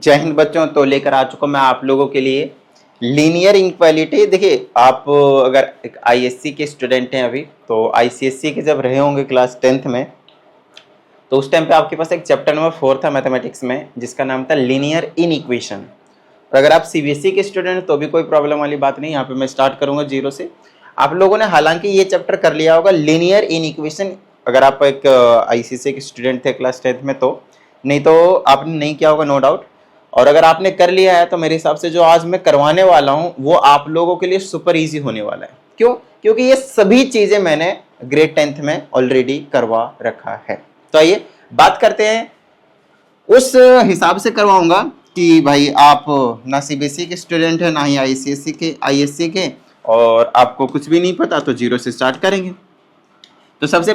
जय हिंद बच्चों। तो लेकर आ चुका मैं आप लोगों के लिए लीनियर इनक्वालिटी। देखिए, आप अगर एक आईएससी के स्टूडेंट हैं अभी, तो आईसीएससी के जब रहे होंगे क्लास 10th में, तो उस टाइम पे आपके पास एक चैप्टर नंबर 4 था मैथमेटिक्स में, जिसका नाम था लीनियर इन इक्वेशन। और अगर आप सीबीएसई के स्टूडेंट हैं तो भी कोई प्रॉब्लम वाली बात नहीं। यहाँ पे मैं स्टार्ट करूंगा जीरो से। आप लोगों ने हालांकि ये चैप्टर कर लिया होगा लीनियर इन इक्वेशन, अगर आप एक आईसीएसई के स्टूडेंट थे क्लास 10th में, तो नहीं तो आपने नहीं किया होगा, नो डाउट। और अगर आपने कर लिया है तो मेरे हिसाब से जो आज मैं करवाने वाला हूँ वो आप लोगों के लिए सुपर इजी होने वाला है। क्यों? क्योंकि ये सभी चीजें मैंने ग्रेड 10th में ऑलरेडी करवा रखा है। तो आइए बात करते हैं, उस हिसाब से करवाऊंगा कि भाई आप ना सीबीएसई के स्टूडेंट है, ना ही आईएससी के, और आपको कुछ भी नहीं पता, तो जीरो से स्टार्ट करेंगे। तो सबसे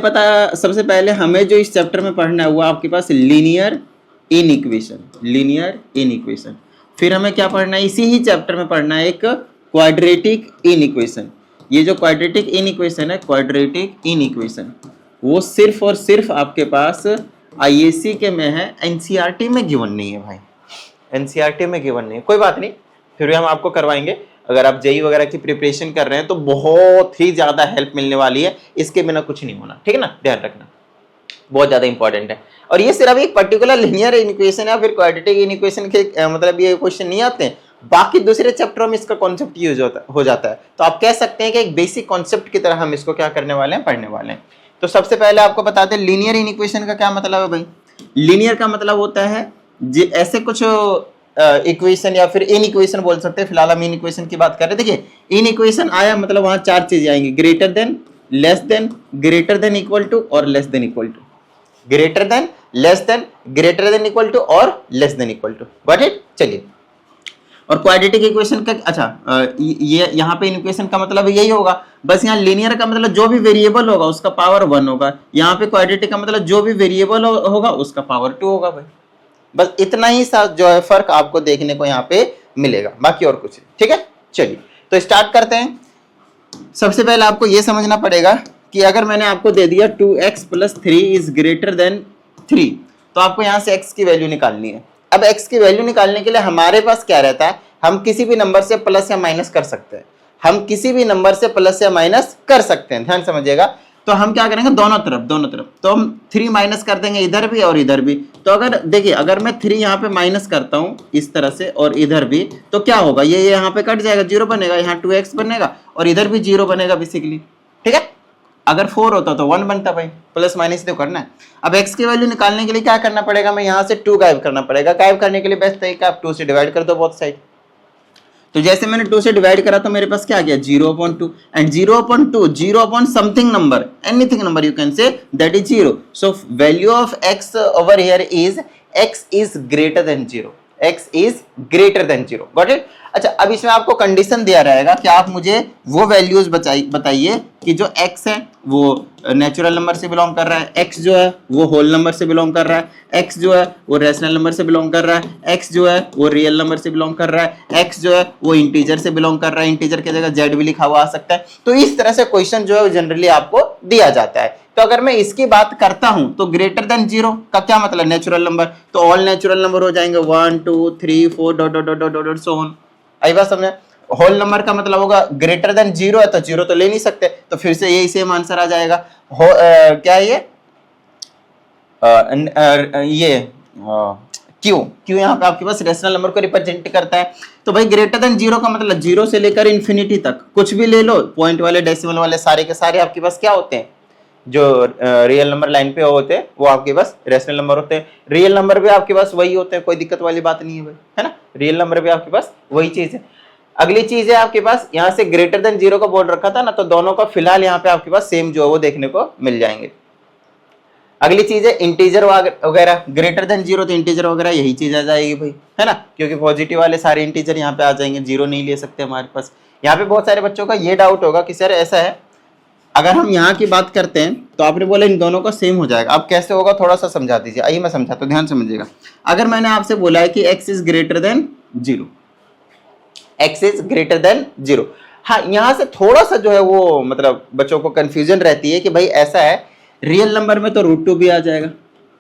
पहले हमें जो इस चैप्टर में पढ़ना है वो आपके पास लीनियर इन इक्वेशन। फिर हमें क्या पढ़ना है, इसी ही चैप्टर में पढ़ना है एक क्वाड्रेटिक इन इक्वेशन। ये जो क्वाड्रेटिक इन इक्वेशन वो सिर्फ और सिर्फ आपके पास आईएससी के में है, एनसीईआरटी में गिवन नहीं है भाई, एनसीईआरटी में गिवन नहीं है। कोई बात नहीं, फिर भी हम आपको करवाएंगे। अगर आप जेईई वगैरह की प्रिपरेशन कर रहे हैं तो बहुत ही ज्यादा हेल्प मिलने वाली है, इसके बिना कुछ नहीं होना, ठीक है ना, ध्यान रखना, बहुत ज्यादा इंपॉर्टेंट है। और ये सिर्फ एक पर्टिकुलर लीनियर इक्वेशन या फिर क्वाड्रेटिक इक्वेशन के मतलब ये क्वेश्चन नहीं आते हैं, बाकी दूसरे चैप्टरों में इसका कॉन्सेप्ट यूज हो जाता है। तो आप कह सकते हैं कि एक बेसिक कॉन्सेप्ट की तरह हम इसको क्या करने वाले हैं, पढ़ने वाले हैं। तो सबसे पहले आपको बताते हैं लीनियर इन इक्वेशन का क्या मतलब है भाई। लीनियर का मतलब होता है ऐसे कुछ इक्वेशन या फिर इन इक्वेशन बोल सकते हैं। फिलहाल हम इन इक्वेशन की बात कर रहे हैं। देखिए, इन इक्वेशन आया मतलब वहां चार चीजें आएंगी, greater than, less than, greater than equal to और less than equal to. Greater than, less than, greater than equal to और less than equal to. Got it? चलिए, और क्वाड्रेटिक इक्वेशन का ये यहाँ पे इक्वेशन का मतलब यही होगा, बस यहाँ लीनियर का मतलब जो भी वेरिएबल होगा उसका पावर 1 होगा, यहाँ पे क्वाड्रेटिक का मतलब जो भी वेरिएबल होगा उसका पावर 2 होगा भाई। बस इतना ही सा जो है फर्क आपको देखने को यहाँ पे मिलेगा, बाकी और कुछ नहीं। ठीक है, चलिए तो स्टार्ट करते हैं। सबसे पहले आपको ये समझना पड़ेगा कि अगर मैंने आपको दे दिया 2x + 3 इज ग्रेटर देन 3, तो आपको यहाँ से x की वैल्यू निकालनी है। अब x की वैल्यू निकालने के लिए हमारे पास क्या रहता है, हम किसी भी नंबर से प्लस या माइनस कर सकते हैं, ध्यान समझिएगा। तो हम क्या करेंगे, दोनों तरफ तो हम 3 माइनस कर देंगे, इधर भी और इधर भी। तो अगर देखिए, अगर मैं 3 यहाँ पे माइनस करता हूँ इस तरह से और इधर भी, तो क्या होगा, ये यहाँ पे कट जाएगा, 0 बनेगा, यहाँ 2x बनेगा और इधर भी 0 बनेगा बेसिकली। ठीक है, अगर 4 होता तो 1 बनता भाई, प्लस माइनस तो करना है। अब x की वैल्यू निकालने के लिए क्या करना पड़ेगा, मैं यहाँ से 2 गायब करना पड़ेगा। गायब करने के लिए बेस्ट तरीका, आप 2 से डिवाइड कर दो बोथ साइड। तो जैसे मैंने 2 से डिवाइड करा तो मेरे पास क्या आ गया, 0/2, and 0/2, 0 something number, anything number you can say, that is 0। So value of x over here is x is greater then 0, x is greater then 0। Got it? अच्छा, अब इसमें आपको कंडीशन दिया रहेगा कि आप मुझे वो वैल्यूज बताइए कि जो x है वो नेचुरल नंबर से बिलोंग कर रहा है, x जो है वो होल नंबर से बिलोंग कर रहा है, x जो है वो रैशनल नंबर से बिलोंग कर रहा है, x जो है वो रियल नंबर से बिलोंग कर रहा है, x जो है वो इंटीजर से बिलोंग कर रहा है, इंटीजर की जगह z भी लिखा हुआ आ सकता है। तो इस तरह से क्वेश्चन जो है जनरली आपको दिया जाता है। तो अगर मैं इसकी बात करता हूं तो ग्रेटर देन 0 का क्या मतलब, नेचुरल नंबर, तो ऑल नेचुरल नंबर हो जाएंगे 1 2 3 4 dot dot dot dot dot so on. आई बात समझे? होल नंबर का मतलब होगा ग्रेटर देन 0 है तो 0 तो ले नहीं सकते, तो फिर से यही सेम आंसर आ जाएगा। क्या है ये क्यों यहाँ पे आपके पास रेशनल नंबर को रिप्रेजेंट करता है। तो भाई ग्रेटर देन 0 का मतलब 0 से लेकर इन्फिनिटी तक कुछ भी ले लो, पॉइंट वाले, डेसिमल वाले, सारे के सारे आपके पास क्या होते हैं, जो रियल नंबर लाइन पे होते हैं वो आपके पास रेशनल नंबर होते हैं। रियल नंबर भी आपके पास वही होते हैं, कोई दिक्कत वाली बात नहीं है भाई, है ना, रियल नंबर भी आपके पास वही चीज है। अगली चीज है आपके पास, यहाँ से ग्रेटर देन 0 का बोर्ड रखा था ना, तो दोनों का फिलहाल यहाँ पे आपके पास सेम जो है वो देखने को मिल जाएंगे। अगली चीज है इंटीजर वगैरह, ग्रेटर देन 0 तो इंटीजर वगैरह यही चीज आ जाएगी भाई, है ना, क्योंकि पॉजिटिव वाले सारे इंटीजर यहाँ पे आ जाएंगे, 0 नहीं ले सकते हमारे पास। यहाँ पे बहुत सारे बच्चों का ये डाउट होगा कि सर ऐसा है, अगर हम यहाँ की बात करते हैं तो आपने बोला इन दोनों का सेम हो जाएगा, अब कैसे होगा थोड़ा सा समझा दीजिए। आइए मैं समझाता हूं, ध्यान समझिएगा। अगर मैंने आपसे बोला है कि x is greater then 0, x is greater then 0, हाँ, यहाँ से थोड़ा सा जो है वो मतलब बच्चों को कंफ्यूजन रहती है कि भाई ऐसा है, रियल नंबर में तो √2 भी आ जाएगा,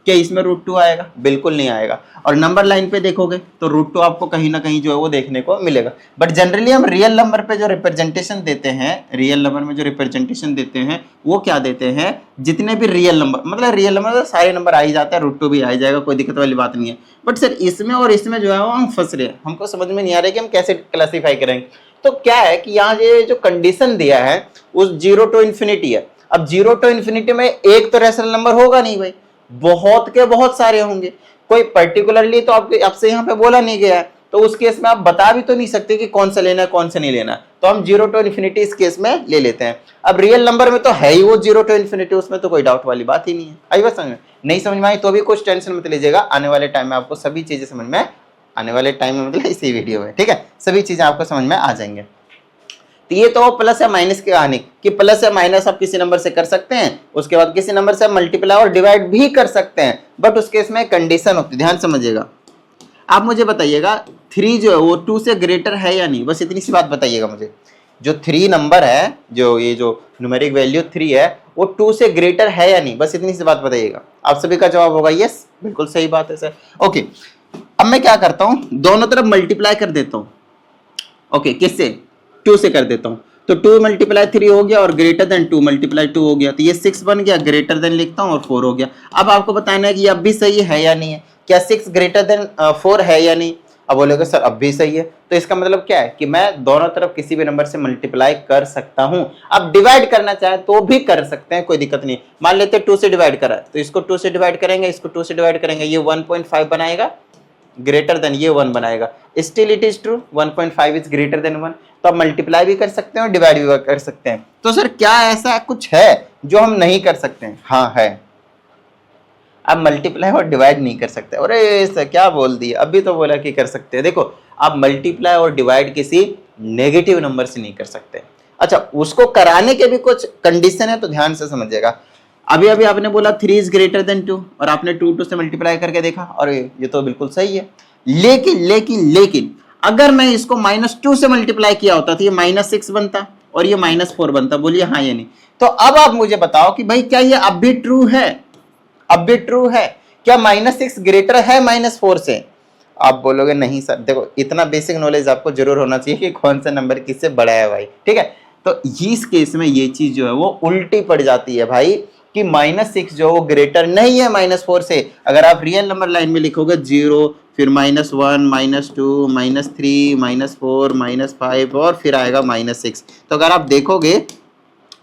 क्या इसमें √2 आएगा? बिल्कुल नहीं आएगा। और नंबर लाइन पे देखोगे तो √2 आपको कहीं ना कहीं जो है वो देखने को मिलेगा। बट जनरली हम रियल नंबर पे जो रिप्रेजेंटेशन देते हैं, रियल नंबर में जो रिप्रेजेंटेशन देते हैं वो क्या देते हैं, जितने भी रियल नंबर, मतलब रियल नंबर सारे नंबर आ ही जाता है, √2 भी आ ही जाएगा, कोई दिक्कत वाली बात नहीं है। बट सर इसमें और इसमें जो है वो हम फंस रहे हैं, हमको समझ में नहीं आ रहा है कि हम कैसे क्लासीफाई करेंगे। तो क्या है कि यहाँ ये जो कंडीशन दिया है उस 0 to ∞ है। अब 0 to ∞ में एक तो रैशनल नंबर होगा नहीं भाई, बहुत के बहुत सारे होंगे, कोई पर्टिकुलरली तो आपसे यहाँ पे बोला नहीं गया है, तो उस केस में आप बता भी तो नहीं सकते कि कौन सा लेना है कौन सा नहीं लेना, तो हम 0 to ∞ इस केस में ले लेते हैं। अब रियल नंबर में तो है ही वो 0 to ∞, उसमें तो कोई डाउट वाली बात ही नहीं है। आई बात समझ में? नहीं समझ में आई तो भी कुछ टेंशन मत लीजिएगा, आने वाले टाइम में आपको सभी चीजें समझ में, आने वाले टाइम में मतलब इसी वीडियो में, ठीक है, सभी चीजें आपको समझ में आ जाएंगे। तो ये तो प्लस या माइनस की कहानी कि प्लस या माइनस आप किसी नंबर से कर सकते हैं, उसके बाद किसी नंबर से मल्टीप्लाई और डिवाइड भी कर सकते हैं, बट उसके इसमें कंडीशन होती है, ध्यान समझिएगा। आप मुझे बताइएगा 3 जो है वो 2 से ग्रेटर है या नहीं, बस इतनी सी बात बताइएगा मुझे। जो 3 नंबर है, जो ये जो न्यूमेरिक वैल्यू 3 है, वो 2 से ग्रेटर है या नहीं, बस इतनी सी बात बताइएगा। आप सभी का जवाब होगा यस, बिल्कुल सही बात है सर। ओके, अब मैं क्या करता हूं, दोनों तरफ मल्टीप्लाई कर देता हूं। ओके, किससे? 2 से कर देता हूं, तो 2 × 3 हो गया और ग्रेटर देन 2 × 2 हो गया, तो ये 6 बन गया, ग्रेटर देन लिखता हूं और 4 हो गया। अब आपको बताना है कि अब भी सही है या नहीं है, क्या 6 ग्रेटर देन 4 है या नहीं। अब बोलोगे सर अब भी सही है, तो इसका मतलब क्या है कि मैं दोनों तरफ किसी भी नंबर से मल्टीप्लाई कर सकता हूं। अब डिवाइड करना चाहे तो भी कर सकते हैं, कोई दिक्कत नहीं। मान लेते 2 से डिवाइड करा, तो इसको 2 से डिवाइड करेंगे, इसको 2 से डिवाइड करेंगे, ये 1.5 बनाएगा, ग्रेटर देन ये 1 बनाएगा, still it is true, 1.5 is greater then 1। तो आप मल्टीप्लाई भी कर सकते हैं और डिवाइड भी कर सकते हैं। तो सर क्या ऐसा कुछ है जो हम नहीं कर सकते हैं? हाँ है, आप मल्टीप्लाई और डिवाइड नहीं कर सकते। अरे सर क्या बोल दिया, अभी तो बोला कि कर सकते हैं। देखो, आप मल्टीप्लाई और डिवाइड किसी नेगेटिव नंबर से नहीं कर सकते। अच्छा, उसको कराने के भी कुछ कंडीशन है, तो ध्यान से समझिएगा। अभी अभी आपने बोला 3 इज ग्रेटर देन 2 और आपने 2 से मल्टीप्लाई करके देखा और ये तो बिल्कुल सही है। लेकिन अगर मैं इसको -2 से मल्टीप्लाई किया होता तो ये -6 बनता और ये -4 बनता। बोलिए हाँ या नहीं। तो अब आप मुझे बताओ कि भाई क्या ये अब भी ट्रू है? अब भी ट्रू है क्या -6 ग्रेटर है -4 से? आप बोलोगे नहीं सर। देखो, इतना बेसिक नॉलेज आपको जरूर होना चाहिए कि कौन सा नंबर किससे बड़ा है भाई, ठीक है। तो इस केस में ये चीज जो है वो उल्टी पड़ जाती है भाई कि -6 जो वो ग्रेटर नहीं है -4 से। अगर आप रियल नंबर लाइन में लिखोगे 0, फिर -1, -2, -3, -4, -5 और फिर आएगा -6। तो अगर आप देखोगे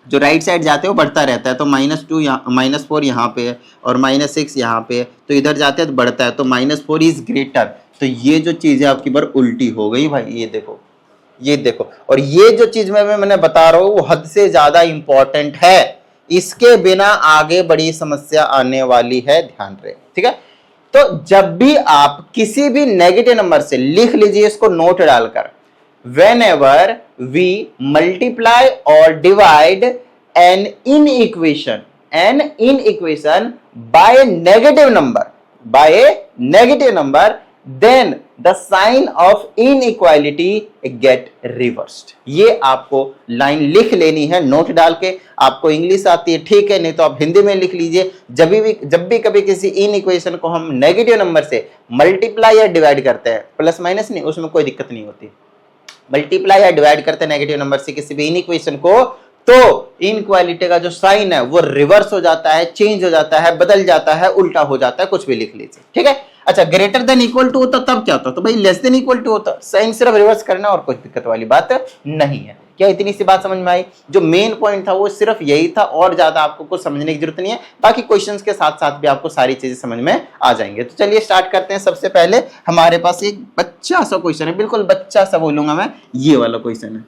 जो राइट साइड जाते हो बढ़ता रहता है, तो -2 -4 यहाँ पे है और -6 यहाँ पे है, तो इधर जाते हैं तो बढ़ता है, तो -4 इज ग्रेटर। तो ये जो चीज है आपकी बार उल्टी हो गई भाई, ये देखो, ये देखो। और ये जो चीज मैंने बता रहा हूँ वो हद से ज्यादा इंपॉर्टेंट है, इसके बिना आगे बड़ी समस्या आने वाली है, ध्यान रहे, ठीक है। तो जब भी आप किसी भी नेगेटिव नंबर से, लिख लीजिए इसको नोट डालकर, whenever we multiply or divide an inequation by a negative number, then the sign of inequality get reversed। ये आपको लाइन लिख लेनी है नोट डाल के। आपको इंग्लिश आती है ठीक है, नहीं तो आप हिंदी में लिख लीजिए। जब भी कभी किसी इनइक्वेशन को हम नेगेटिव नंबर से मल्टीप्लाई या डिवाइड करते हैं, प्लस माइनस नहीं, उसमें कोई दिक्कत नहीं होती। मल्टीप्लाई या डिवाइड करते हैं नेगेटिव नंबर से किसी भी इनइक्वेशन को, तो इनइक्वालिटी का जो साइन है वो रिवर्स हो जाता है, चेंज हो जाता है, बदल जाता है, उल्टा हो जाता है, कुछ भी लिख लीजिए, ठीक है। अच्छा, ग्रेटर देन इक्वल टू होता तब क्या होता? तो भाई लेस देन इक्वल टू होता, साइन सिर्फ रिवर्स करना और कोई दिक्कत वाली बात नहीं है। क्या इतनी सी बात समझ में आई? जो मेन पॉइंट था वो सिर्फ यही था, और ज्यादा आपको कुछ समझने की जरूरत नहीं है। बाकी क्वेश्चंस के साथ साथ भी आपको सारी चीजें समझ में आ जाएंगे। तो चलिए स्टार्ट करते हैं। सबसे पहले हमारे पास एक बच्चा सा क्वेश्चन है, बिल्कुल बच्चा सा बोलूंगा मैं, ये वाला क्वेश्चन है।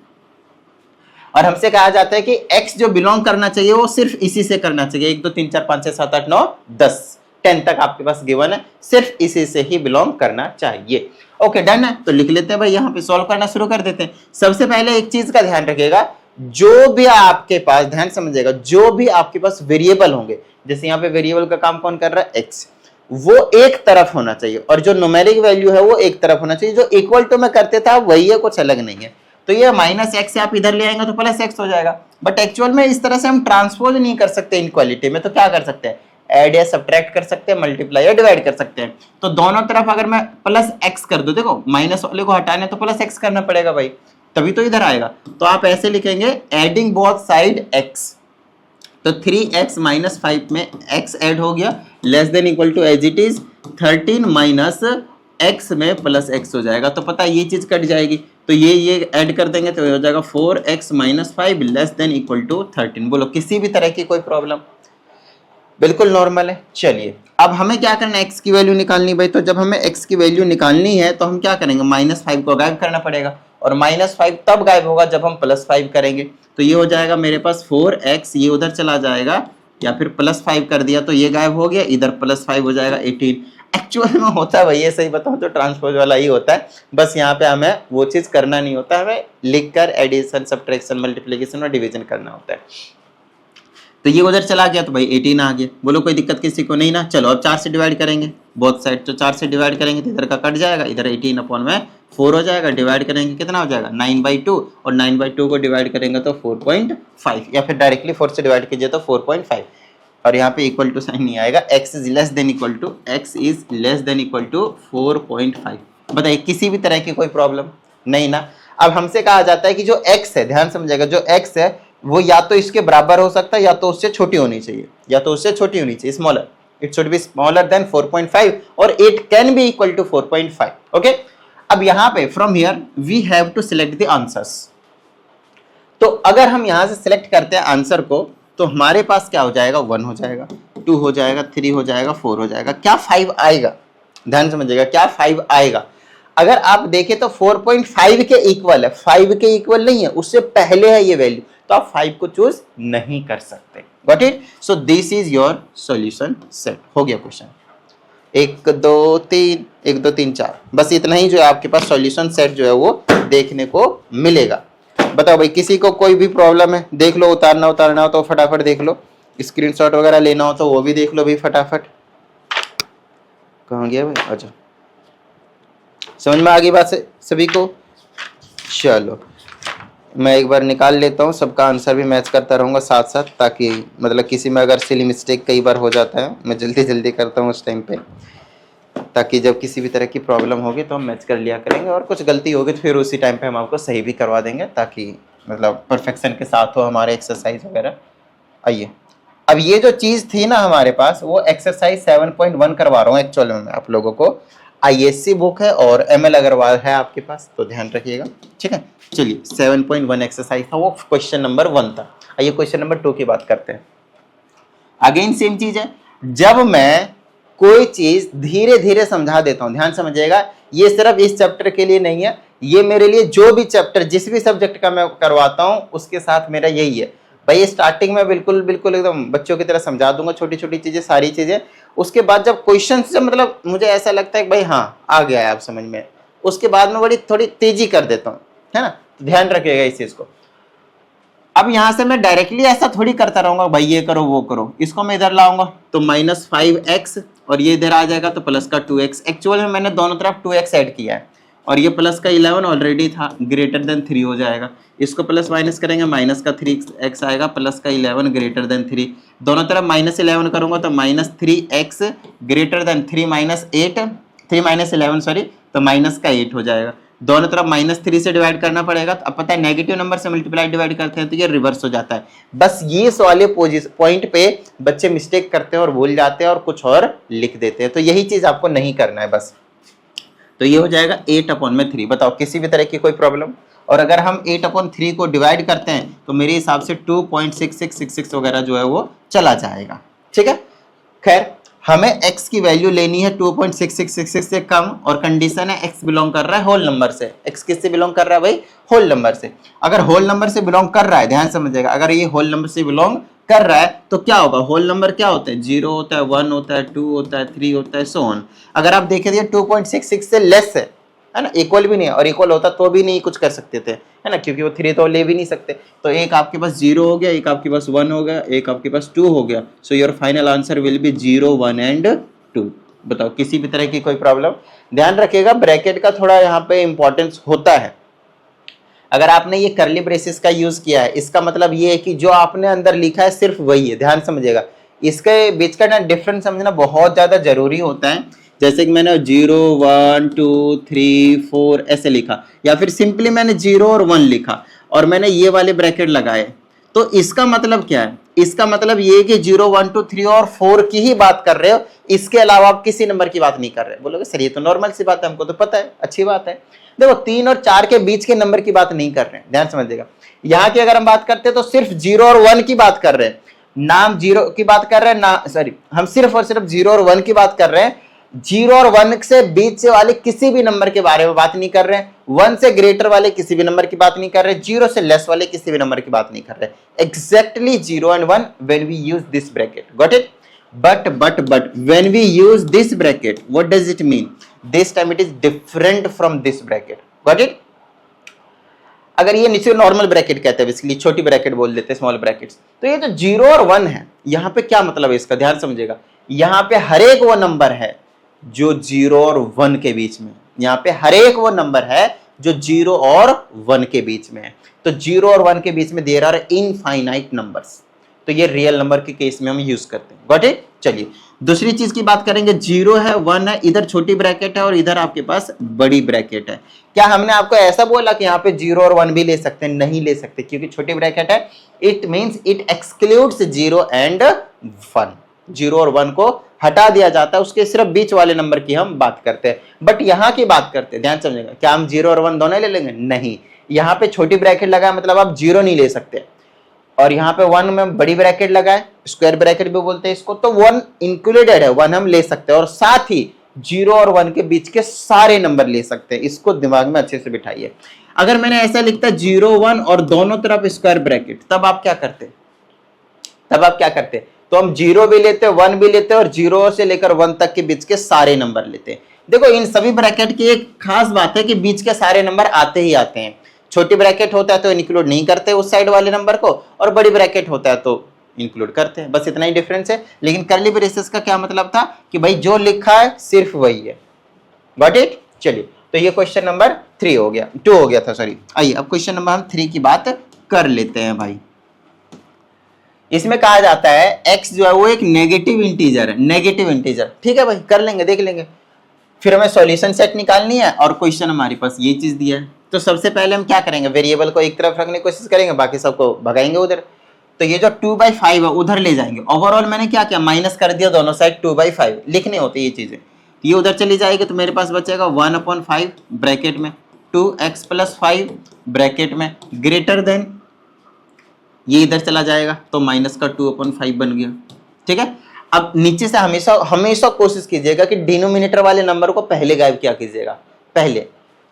और हमसे कहा जाता है कि x जो बिलोंग करना चाहिए वो सिर्फ इसी से करना चाहिए। 1 2 3 4 5 6 7 8 9 10 10 तक आपके पास गिवन है, सिर्फ इसी से ही बिलोंग करना चाहिए। ओके, डन है। तो लिख लेते हैं भाई, यहाँ पे सॉल्व करना शुरू कर देते हैं। सबसे पहले एक चीज का ध्यान रखिएगा, जो भी आपके पास, ध्यान समझिएगा, जो भी आपके पास वेरिएबल होंगे, जैसे यहाँ पे वेरिएबल का काम कौन कर रहा है? x, वो एक तरफ होना चाहिए, और जो न्यूमेरिक वैल्यू है वो एक तरफ होना चाहिए। जो इक्वल टू में करते था वही है, कुछ अलग नहीं है। तो ये -x आप इधर ले आएंगे तो +x हो जाएगा। बट एक्चुअल में इस तरह से हम ट्रांसपोज नहीं कर सकते इनइक्वालिटी में। तो क्या कर सकते हैं? ऐड या सब्ट्रैक्ट कर सकते हैं, मल्टीप्लाई या डिवाइड कर सकते हैं। तो दोनों तरफ अगर मैं प्लस एक्स कर दूं, देखो माइनस वाले को हटाने तो प्लस एक्स करना पड़ेगा भाई, तभी तो इधर आएगा। तो आप ऐसे लिखेंगे एडिंग बोथ साइड एक्स, तो 3x माइनस 5 में x ऐड हो गया, less than equal to as it is 13 minus x में प्लस x हो जाएगा। तो पता है ये चीज कट जाएगी, तो ये ऐड कर देंगे तो हो जाएगा 4x minus 5 less than equal to 13। बोलो किसी भी तरह की कोई प्रॉब्लम? बिल्कुल नॉर्मल है। चलिए अब हमें क्या करना है, x की वैल्यू निकालनी भाई। तो जब हमें x की वैल्यू निकालनी है तो हम क्या करेंगे, -5 को गायब करना पड़ेगा, और -5 तब गायब होगा जब हम +5 करेंगे। तो ये हो जाएगा मेरे पास 4x, ये उधर चला जाएगा, या फिर +5 कर दिया तो ये गायब हो गया, इधर +5 हो जाएगा 18। एक्चुअल में होता है भाई ये, सही बताऊं तो ट्रांसपोज वाला ही होता है, बस यहाँ पे हमें वो चीज करना नहीं होता, हमें लिखकर एडिशन, सब्ट्रैक्शन, मल्टीप्लिकेशन और डिवीजन करना होता है। तो ये उधर चला गया तो भाई 18 आ गया। बोलो कोई दिक्कत किसी को नहीं ना। चलो अब 4 से डिवाइड करेंगे बोथ साइड, तो 4 से डिवाइड करेंगे तो इधर का कट जाएगा, इधर 18 अपॉन में 4 हो जाएगा, डिवाइड करेंगे कितना हो जाएगा 9/2, और 9/2 को डिवाइड करेंगे तो 4.5, या फिर डायरेक्टली 4 से डिवाइड कीजिए तो 4.5, और यहाँ पे इक्वल टू साइन नहीं आएगा, x is less than equal to 4.5। बताइए किसी भी तरह की कोई प्रॉब्लम नहीं ना। अब हमसे कहा जाता है कि जो x है, ध्यान समझिएगा, जो x है वो या तो इसके बराबर हो सकता है या तो उससे छोटी होनी चाहिए, smaller, it should be smaller than 4.5, और it can be equal to 4.5। Okay, अब यहाँ पे from here we have to select the answers. तो अगर हम यहाँ से सिलेक्ट करते हैं आंसर को, तो हमारे पास क्या हो जाएगा, 1 हो जाएगा, 2 हो जाएगा, 3 हो जाएगा, 4 हो जाएगा, क्या 5 आएगा? ध्यान समझिएगा, क्या 5 आएगा? अगर आप देखें तो 4.5 के इक्वल है, 5 के इक्वल नहीं है, उससे पहले है ये वैल्यू, तो आप 5 को चूज नहीं कर सकते। Got it? So this is your solution set. हो गया क्वेश्चन 1 2 3, 1 2 3 4, बस इतना ही जो है आपके पास सॉल्यूशन सेट जो है वो देखने को मिलेगा। बताओ भाई किसी को कोई भी प्रॉब्लम है, देख लो, उतारना हो तो फटाफट देख लो, स्क्रीनशॉट वगैरह लेना हो तो वो भी देख लो भाई फटाफट। कहाँ गया भाई? अच्छा, समझ में आ गई बात से सभी को? चलो मैं एक बार निकाल लेता हूँ, सबका आंसर भी मैच करता रहूँगा साथ साथ, ताकि मतलब किसी में अगर सिली मिस्टेक कई बार हो जाता है, मैं जल्दी करता हूँ उस टाइम पे, ताकि जब किसी भी तरह की प्रॉब्लम होगी तो हम मैच कर लिया करेंगे, और कुछ गलती होगी तो फिर उसी टाइम पे हम आपको सही भी करवा देंगे, ताकि मतलब परफेक्शन के साथ हो हमारे एक्सरसाइज वगैरह। आइए, अब ये जो चीज़ थी ना हमारे पास, वो एक्सरसाइज 7.1 करवा रहा हूँ एक्चुअल में आप लोगों को। ISC बुक है और ML अग्रवाल है आपके पास, तो ध्यान रखिएगा, ठीक है। चलिए 7.1 एक्सरसाइज था, वो क्वेश्चन नंबर 1 था। आइए क्वेश्चन नंबर 2 की बात करते हैं। अगेन सेम चीज है, जब मैं कोई चीज धीरे धीरे समझा देता हूं, ध्यान समझिएगा, ये सिर्फ इस चैप्टर के लिए नहीं है, ये मेरे लिए जो भी चैप्टर, जिस भी सब्जेक्ट का मैं करवाता हूं उसके साथ मेरा यही है भाई। स्टार्टिंग में बिल्कुल एकदम बच्चों की तरह समझा दूंगा, छोटी छोटी चीजें, सारी चीजें। उसके बाद जब क्वेश्चन से मतलब मुझे ऐसा लगता है कि भाई हाँ आ गया है आप समझ में, उसके बाद में बड़ी थोड़ी तेजी कर देता हूँ, है ना। तो ध्यान रखिएगा इस चीज को। अब यहां से मैं डायरेक्टली ऐसा थोड़ी करता रहूंगा भाई ये करो वो करो, इसको मैं इधर लाऊंगा तो -5x, और ये इधर आ जाएगा तो प्लस का 2x। एक्चुअल में मैंने दोनों तरफ 2x ऐड किया है, और ये प्लस का 11 ऑलरेडी था, ग्रेटर देन 3 हो जाएगा। इसको प्लस माइनस करेंगे, माइनस का 3x आएगा, प्लस का 11 ग्रेटर देन 3। दोनों तरफ -11 करूंगा तो -3x ग्रेटर देन 3 -11 सॉरी, तो माइनस का 8 हो जाएगा। दोनों तरफ -3 से डिवाइड करना पड़ेगा, तो अब पता है नेगेटिव नंबर से मल्टीप्लाई डिवाइड करते हैं तो ये रिवर्स हो जाता है। बस ये वाले पॉइंट पे बच्चे मिस्टेक करते हैं और भूल जाते हैं और कुछ और लिख देते हैं, तो यही चीज आपको नहीं करना है बस। तो ये हो जाएगा 8/3। बताओ किसी भी तरह की कोई प्रॉब्लम? और अगर हम 8/3 को डिवाइड करते हैं तो मेरे हिसाब से 2.6666 वगैरह जो है वो चला जाएगा, ठीक है। खैर हमें x की वैल्यू लेनी है 2.6666 से कम, और कंडीशन है x बिलोंग कर रहा है होल नंबर से। x किससे बिलोंग कर रहा है भाई? होल नंबर से। अगर होल नंबर से बिलोंग कर रहा है, ध्यान समझिएगा, अगर ये होल नंबर से बिलोंग कर रहा है तो क्या होगा? होल नंबर क्या होते हैं? 0 होता है, 1 होता है, 2 होता है, 3 होता है, सो ऑन। अगर आप देखें तो 2.66 से लेस है ना, इक्वल भी नहीं है, और इक्वल होता तो भी नहीं कुछ कर सकते थे, है ना, क्योंकि वो 3 तो ले भी नहीं सकते। तो एक आपके पास 0 हो गया, एक आपके पास 1 हो गया, एक आपके पास 2 हो गया। So your final answer will be 0 1 and 2। बताओ किसी भी तरह की कोई प्रॉब्लम? ध्यान रखिएगा ब्रैकेट का थोड़ा यहाँ पे इंपॉर्टेंस होता है। अगर आपने ये कर्ली ब्रेसेस का यूज किया है, इसका मतलब ये है कि जो आपने अंदर लिखा है सिर्फ वही है, ध्यान समझिएगा। इसके बीच का ना डिफरेंस समझना बहुत ज्यादा जरूरी होता है। जैसे कि मैंने 0 1 2 3 4 ऐसे लिखा, या फिर सिंपली मैंने 0 और 1 लिखा और मैंने ये वाले ब्रैकेट लगाए, तो इसका मतलब क्या है? इसका मतलब ये कि 0 1 2 3 और 4 की ही बात कर रहे हो, इसके अलावा आप किसी नंबर की बात नहीं कर रहे। बोलोगे सर ये तो नॉर्मल सी बात है, हमको तो पता है, अच्छी बात है। देखो 3 और 4 के बीच के नंबर की बात नहीं कर रहे हैं, ध्यान समझिएगा। यहाँ की अगर हम बात करते हैं तो सिर्फ 0 और 1 की बात कर रहे हैं, नाम 0 की बात कर रहे हैं ना, सॉरी हम सिर्फ और सिर्फ 0 और 1 की बात कर रहे हैं। 0 और 1 से बीच से वाले किसी भी नंबर के बारे में बात नहीं कर रहे हैं, 1 से ग्रेटर वाले किसी भी नंबर की बात नहीं कर रहे, 0 से लेस वाले किसी भी नंबर की बात नहीं कर रहे। Exactly 0 and 1 when we use this bracket, got it? But when we use this bracket, what does it mean? This time it is different from this bracket, got it? अगर ये नीचे नॉर्मल ब्रैकेट कहते हैं, basically छोटी bracket बोल देते हैं, small brackets, तो ये जो 0 और 1 है, यहाँ पे क्या मतलब है इसका, ध्यान समझिएगा। यहाँ पे हर एक वो नंबर है जो 0 और 1 के बीच में, यहाँ पे हर एक वो नंबर है जो 0 और 1 के बीच में है। तो 0 और 1 के बीच में देयर आर इनफाइनाइट नंबर्स, तो ये रियल नंबर के केस में हम यूज करते हैं, गॉट इट? चलिए दूसरी चीज की बात करेंगे। 0 है, 1 है, इधर छोटी ब्रैकेट है और इधर आपके पास बड़ी ब्रैकेट है। क्या हमने आपको ऐसा बोला कि यहाँ पे 0 और 1 भी ले सकते हैं? नहीं ले सकते, क्योंकि छोटी ब्रैकेट है। It means it excludes 0 and 1, 0 और 1 को हटा दिया जाता है, उसके सिर्फ बीच वाले नंबर की हम बात करते हैं। बट यहाँ की बात करते हैं, ध्यान समझिएगा। क्या हम 0 और 1 दोनों ले लेंगे? नहीं, यहाँ पे छोटी ब्रैकेट लगा है, मतलब आप 0 नहीं ले सकते, और यहाँ पे 1 में बड़ी ब्रैकेट लगा है, स्क्वायर ब्रैकेट भी बोलते हैं इसको, तो 1 इंक्लूडेड है, 1 हम ले सकते हैं, और साथ ही 0 और 1 के बीच के सारे नंबर ले सकते हैं। इसको दिमाग में अच्छे से बिठाइए। अगर मैंने ऐसा लिखता 0 1 और दोनों तरफ स्क्वायर ब्रैकेट, तब आप क्या करते? तो हम 0 भी लेते, 1 भी लेते और 0 से लेकर 1 तक के बीच के सारे नंबर लेते। देखो इन सभी ब्रैकेट की एक खास बात है कि बीच के सारे नंबर आते ही आते हैं। छोटी ब्रैकेट होता है तो इंक्लूड नहीं करते उस साइड वाले नंबर को, और बड़ी ब्रैकेट होता है तो इंक्लूड करते हैं, बस इतना ही डिफरेंस है। लेकिन कर्ली ब्रेसेस का क्या मतलब था कि भाई जो लिखा है सिर्फ वही है, गॉट इट? चलिए तो ये क्वेश्चन नंबर 3 हो गया, 2 हो गया था, सॉरी। आइए अब क्वेश्चन नंबर हम 3 की बात कर लेते हैं भाई। इसमें कहा जाता है x जो है वो एक नेगेटिव इंटीजर है, नेगेटिव इंटीजर, ठीक है भाई, कर लेंगे, देख लेंगे। फिर हमें सॉल्यूशन सेट निकालनी है और क्वेश्चन हमारे पास ये चीज दिया है। तो सबसे पहले हम क्या करेंगे, वेरिएबल को एक तरफ रखने की कोशिश करेंगे, बाकी सबको भगाएंगे उधर। तो ये जो 2/5 है उधर ले जाएंगे। ओवरऑल मैंने क्या किया, माइनस कर दिया दोनों साइड, 2/5 लिखनी होती है ये चीजें। ये उधर चली जाएगी तो मेरे पास बचेगा 1/5 ब्रैकेट में 2x + 5 ब्रैकेट में ग्रेटर देन, ये इधर चला जाएगा तो माइनस का 2/5 बन गया, ठीक है। अब नीचे से हमेशा कोशिश कीजिएगा कि डिनोमिनेटर वाले नंबर को पहले गायब किया कीजिएगा, पहले।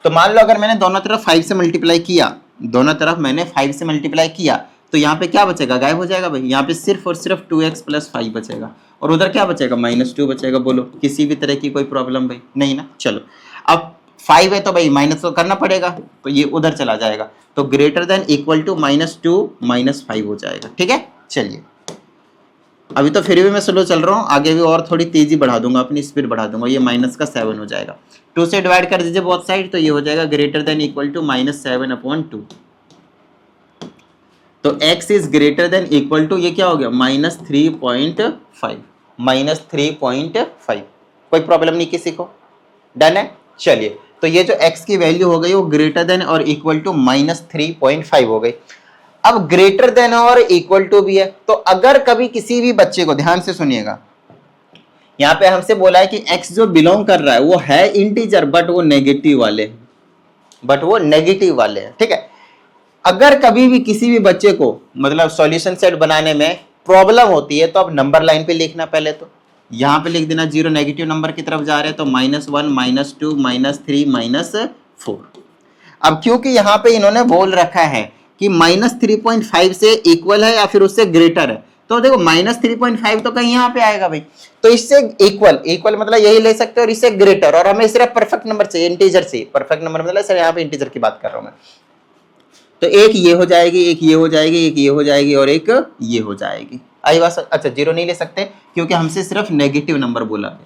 तो मान लो अगर मैंने दोनों तरफ 5 से मल्टीप्लाई किया, दोनों तरफ मैंने 5 से मल्टीप्लाई किया, तो यहाँ पे क्या बचेगा, गायब हो जाएगा भाई। यहाँ पे सिर्फ और सिर्फ 2x + 5 बचेगा, और उधर क्या बचेगा, -2 बचेगा। बोलो किसी भी तरह की कोई प्रॉब्लम भाई? नहीं ना। चलो अब 5 है तो भाई माइनस तो करना पड़ेगा, तो ये उधर चला जाएगा, तो ग्रेटर देन इक्वल टू -2 -5 हो जाएगा, ठीक है। चलिए अभी तो फिर भी मैं स्लो चल रहा हूँ, आगे भी और थोड़ी तेजी बढ़ा दूंगा, अपनी स्पीड बढ़ा दूंगा। ये माइनस का 7 हो जाएगा, 2 से डिवाइड कर दीजिए बोथ साइड, तो ये हो जाएगा ग्रेटर देन इक्वल टू -7/2। तो x is greater than equal to, ये क्या हो गया, -3.5, -3.5। कोई प्रॉब्लम नहीं किसी को, डन है। चलिए तो ये जो x की वैल्यू हो गई वो ग्रेटर देन और इक्वल टू -3.5 हो गई। अब ग्रेटर देन और इक्वल टू भी है, तो अगर कभी किसी भी बच्चे को, ध्यान से सुनिएगा, यहाँ पे हमसे बोला है कि x जो बिलोंग कर रहा है वो है इंटीजर, बट वो नेगेटिव वाले हैं, ठीक है। अगर कभी भी किसी भी बच्चे को मतलब सॉल्यूशन सेट बनाने में प्रॉब्लम होती है, तो अब नंबर लाइन पे लिखना, पहले तो यहाँ पे लिख देना 0 नेगेटिव नंबर की तरफ जा रहे हैं, तो -1 -2 -3 -4। अब क्योंकि यहाँ पे इन्होंने बोल रखा है कि -3.5 से इक्वल है या फिर उससे ग्रेटर है, तो देखो -3.5 तो कहीं यहाँ पे आएगा भाई, तो इससे इक्वल मतलब यही ले सकते हो, और इससे ग्रेटर, और हमें सिर्फ परफेक्ट नंबर चाहिए, इंटीजर चाहिए। परफेक्ट नंबर मतलब सर यहाँ पे इंटीजर की बात कर रहा हूँ मैं, तो एक ये हो जाएगी, एक ये हो जाएगी, एक ये हो जाएगी, और एक ये हो जाएगी। आई बात? अच्छा 0 नहीं ले सकते क्योंकि हमसे सिर्फ नेगेटिव नंबर बोला है,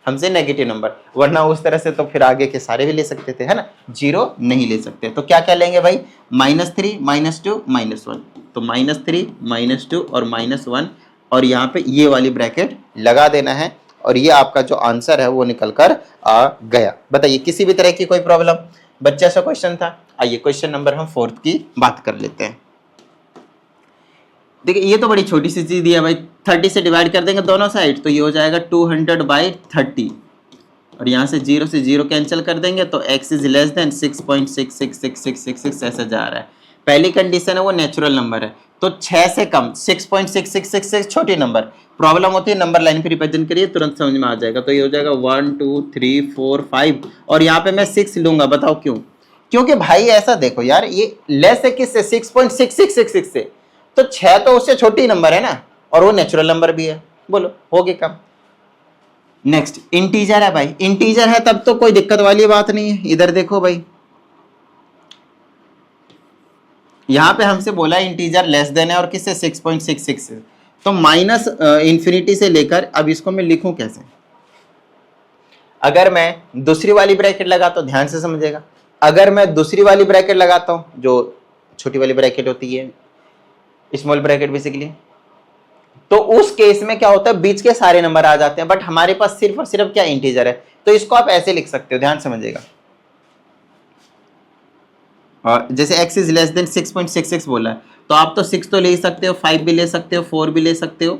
हमसे नेगेटिव नंबर, वरना उस तरह से तो फिर आगे के सारे भी ले सकते थे, है ना। 0 नहीं ले सकते, तो क्या क्या लेंगे भाई, -3 -2 -1, तो -3 -2 और -1 और यहाँ पे ये वाली ब्रैकेट लगा देना है और ये आपका जो आंसर है वो निकल कर आ गया। बताइए किसी भी तरह की कोई प्रॉब्लम? बच्चा सा क्वेश्चन था। आइए क्वेश्चन नंबर हम 4 की बात कर लेते हैं। देखिए ये तो बड़ी छोटी सी चीज दिया भाई, 30 से डिवाइड कर देंगे दोनों साइड तो ये हो जाएगा 200/30 और यहाँ से 0 से 0 कैंसिल कर देंगे तो x इज लेस देन 6.666666 ऐसे जा रहा है। पहली कंडीशन है वो नेचुरल नंबर है तो 6 से कम 6.6666 छोटी नंबर। प्रॉब्लम होती है नंबर लाइन पे रिप्रेजेंट करिए तुरंत समझ में आ जाएगा। तो ये हो जाएगा 1 2 3 4 5 और यहाँ पे मैं 6 लूंगा। बताओ क्यों? क्योंकि भाई ऐसा देखो यार ये लेस है किससे? 6.6666 से, तो 6 तो उससे छोटी नंबर है ना और वो नेचुरल नंबर भी है। बोलो हो गया कम। नेक्स्ट इंटीजर है भाई, इंटीजर है तब तो कोई दिक्कत वाली बात नहीं है। इधर देखो भाई यहां पे हमसे बोला इंटीजर लेस देन है और किससे? 6.66 से, तो माइनस इंफिनिटी से लेकर अब इसको मैं लिखूं कैसे? अगर मैं दूसरी वाली ब्रैकेट लगाता हूं, ध्यान से समझिएगा, अगर मैं दूसरी वाली ब्रैकेट लगाता हूं जो छोटी वाली ब्रैकेट होती है स्मॉल ब्रैकेट बेसिकली, तो उस केस में क्या होता है बीच के सारे नंबर आ जाते हैं। बट हमारे पास सिर्फ और सिर्फ क्या इंटीजर है तो इसको आप ऐसे लिख सकते हो, ध्यान समझिएगा। और जैसे x इज लेस देन 6.66 बोला है तो आप तो 6 तो ले सकते हो, 5 भी ले सकते हो, 4 भी ले सकते हो,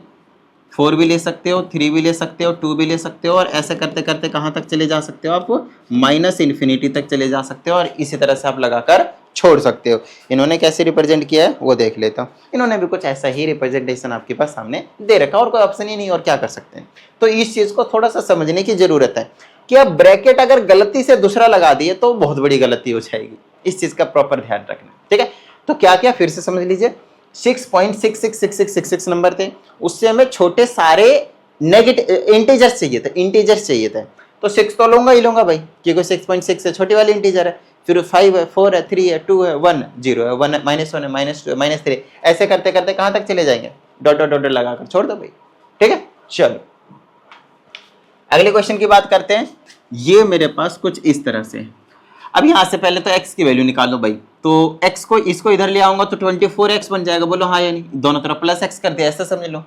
4 भी ले सकते हो, 3 भी ले सकते हो, 2 भी ले सकते हो और ऐसे करते करते कहाँ तक चले जा सकते हो आप? माइनस इन्फिनिटी तक चले जा सकते हो और इसी तरह से आप लगाकर छोड़ सकते हो। इन्होंने कैसे रिप्रेजेंट किया है वो देख लेता हूँ। इन्होंने भी कुछ ऐसा ही रिप्रेजेंटेशन आपके पास सामने दे रखा और कोई ऑप्शन ही नहीं और क्या कर सकते हैं। तो इस चीज को थोड़ा सा समझने की जरूरत है कि अब ब्रैकेट अगर गलती से दूसरा लगा दिए तो बहुत बड़ी गलती हो जाएगी। इस चीज का प्रॉपर ध्यान रखना, ठीक है? तो क्या क्या फिर से समझ लीजिए। 6.666666 नंबर थे, उससे हमें छोटे सारे नेगेटिव इंटीजर्स चाहिए थे, इंटीजर्स चाहिए थे तो 6 तो लूंगा ही लूंगा भाई क्योंकि 6.6 से छोटी वाली इंटीजर है। फिर 5 है, 4 है, 3 है, 2 है, 1 0 है, 1 -1 है, -2 है, -3, ऐसे करते करते कहां तक चले जाएंगे? डॉट डॉट डॉट लगाकर छोड़ दो भाई, ठीक है? चलो अगले क्वेश्चन की बात करते हैं। ये मेरे पास कुछ इस तरह से है। अब यहां से पहले तो x की वैल्यू निकालो भाई, तो x को इसको इधर ले आऊंगा तो 24x बन जाएगा। बोलो हाँ या नहीं? दोनों तरफ प्लस x कर दिया, ऐसा समझ लो।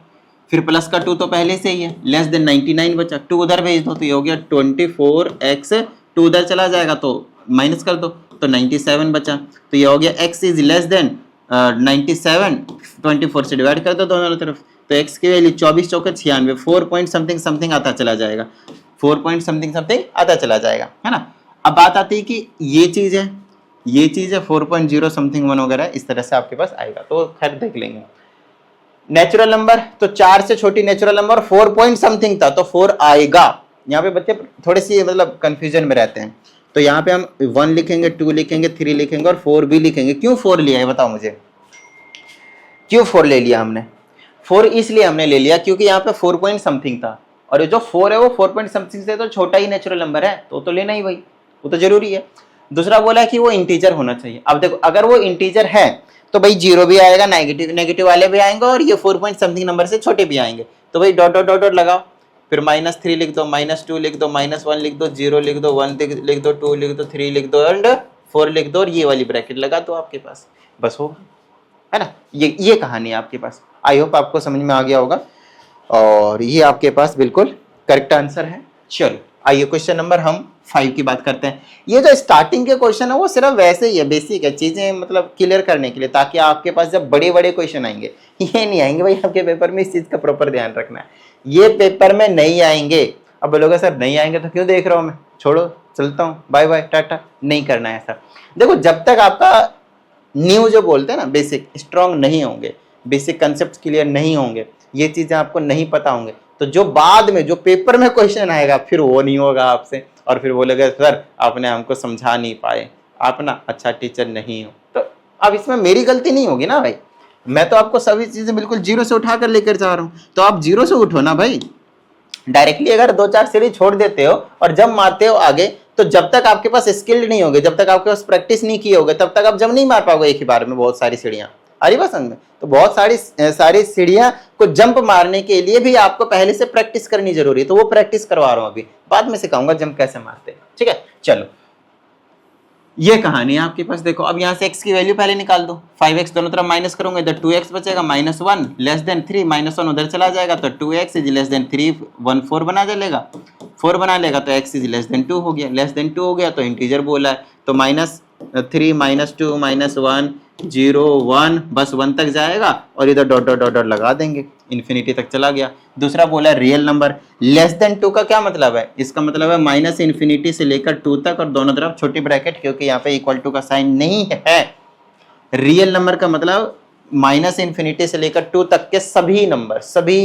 फिर प्लस का 2 तो पहले से ही है, लेस देन 99 बचा, 2 उधर भेज दो तो ये हो गया 24x, 2 उधर चला जाएगा तो माइनस कर दो तो 97 बचा, तो ये हो गया x इज लेस देन 97, 24 से डिवाइड कर दो दोनों तरफ तो x की वैल्यू 24 चौके 96, 4 पॉइंट समथिंग समथिंग आता चला जाएगा, 4 पॉइंट समथिंग समथिंग आता चला जाएगा, है ना? अब बात आती है कि ये चीज है, ये चीज है 4.0 समथिंग 1 वगैरह इस तरह से आपके पास आएगा। तो खैर देख लेंगे। नेचुरल नंबर तो 4 से छोटी नेचुरल नंबर 4 पॉइंट समथिंग था तो 4 आएगा। यहाँ पे बच्चे थोड़े सी मतलब कंफ्यूजन में रहते हैं तो यहाँ पे हम 1 लिखेंगे, 2 लिखेंगे, 3 लिखेंगे और 4 भी लिखेंगे। क्यों 4 लिया है बताओ मुझे? क्यों 4 ले लिया हमने? 4 इसलिए हमने ले लिया क्योंकि यहाँ पे 4 पॉइंट समथिंग था और ये जो 4 है वो 4 पॉइंट समथिंग से तो छोटा ही नेचुरल नंबर है तो लेना ही भाई, वो तो जरूरी है। दूसरा बोला कि वो इंटीजर होना चाहिए। अब देखो अगर वो इंटीजर है तो भाई 0 भी आएगा, नेगेटिव वाले भी आएंगे और ये 4 पॉइंट समथिंग नंबर से छोटे भी आएंगे। तो भाई डॉट डॉट डॉट डॉट लगाओ, फिर -3 लिख दो, -2 लिख दो, -1 लिख दो, 0 लिख दो, 1 लिख दो, 2 लिख दो, 3 लिख दो एंड 4 लिख दो और ये वाली ब्रैकेट लगा दो आपके पास, बस हो, है ना? ये कहानी है आपके पास। आई होप आपको समझ में आ गया होगा और ये आपके पास बिल्कुल करेक्ट आंसर है। चलो आइए क्वेश्चन नंबर हम 5 की बात करते हैं। ये जो स्टार्टिंग के क्वेश्चन है वो सिर्फ वैसे ही है, बेसिक है, चीजें मतलब क्लियर करने के लिए, ताकि आपके पास जब बड़े बड़े क्वेश्चन आएंगे, ये नहीं आएंगे भाई आपके पेपर में, इस चीज का प्रॉपर ध्यान रखना है, ये पेपर में नहीं आएंगे। अब बोलोगे सर नहीं आएंगे तो क्यों देख रहा हूं मैं, छोड़ो चलता हूँ, बाय बाय टाटा, नहीं करना है ऐसा। देखो जब तक आपका न्यू जो बोलते हैं ना बेसिक स्ट्रांग नहीं होंगे, बेसिक कंसेप्ट क्लियर नहीं होंगे, ये चीजें आपको नहीं पता होंगे, तो जो बाद में जो पेपर में क्वेश्चन आएगा फिर वो नहीं होगा आपसे और फिर बोलेगा सर आपने हमको समझा नहीं पाए, आप ना अच्छा टीचर नहीं हो। तो अब इसमें मेरी गलती नहीं होगी ना भाई, मैं तो आपको सभी चीजें बिल्कुल जीरो से उठा कर लेकर जा रहा हूँ, तो आप जीरो से उठो ना भाई। डायरेक्टली अगर 2-4 सीढ़ी छोड़ देते हो और जब मारते हो आगे, तो जब तक आपके पास स्किल्ड नहीं होगे, जब तक आपके पास प्रैक्टिस नहीं किए होगे, तब तक आप जब नहीं मार पाओगे एक ही बार में बहुत सारी सीढ़ियां। अरे पसंद में तो बहुत सारी सीढ़ियां को जंप मारने के लिए भी आपको पहले से प्रैक्टिस करनी जरूरी है, तो वो प्रैक्टिस करवा रहा हूं अभी, बाद में सिखाऊंगा जंप कैसे मारते हैं, ठीक है? चलो ये कहानी है आपके पास। देखो अब यहाँ से x की वैल्यू पहले निकाल दो, 5x दोनों तरफ माइनस करूंगा, इधर 2x बचेगा, -1 लेस देन 3, -1 उधर चला जाएगा तो 2x इज लेस देन 3, 1 4 बना लेगा, 4 बना लेगा तो x इज लेस देन 2 हो गया, लेस देन 2 हो गया तो इंटीजर बोला है तो -3 -2 -1 0 1 बस 1 तक जाएगा और इधर डॉट डॉट डॉट डॉट लगा देंगे, इन्फिनिटी तक चला गया। दूसरा बोला है रियल नंबर, लेस देन 2 का क्या मतलब है, इसका मतलब है -इन्फिनिटी से लेकर 2 तक और दोनों तरफ छोटी ब्रैकेट, क्योंकि यहाँ पे इक्वल टू का साइन नहीं है। रियल नंबर का मतलब -इन्फिनिटी से लेकर 2 तक के सभी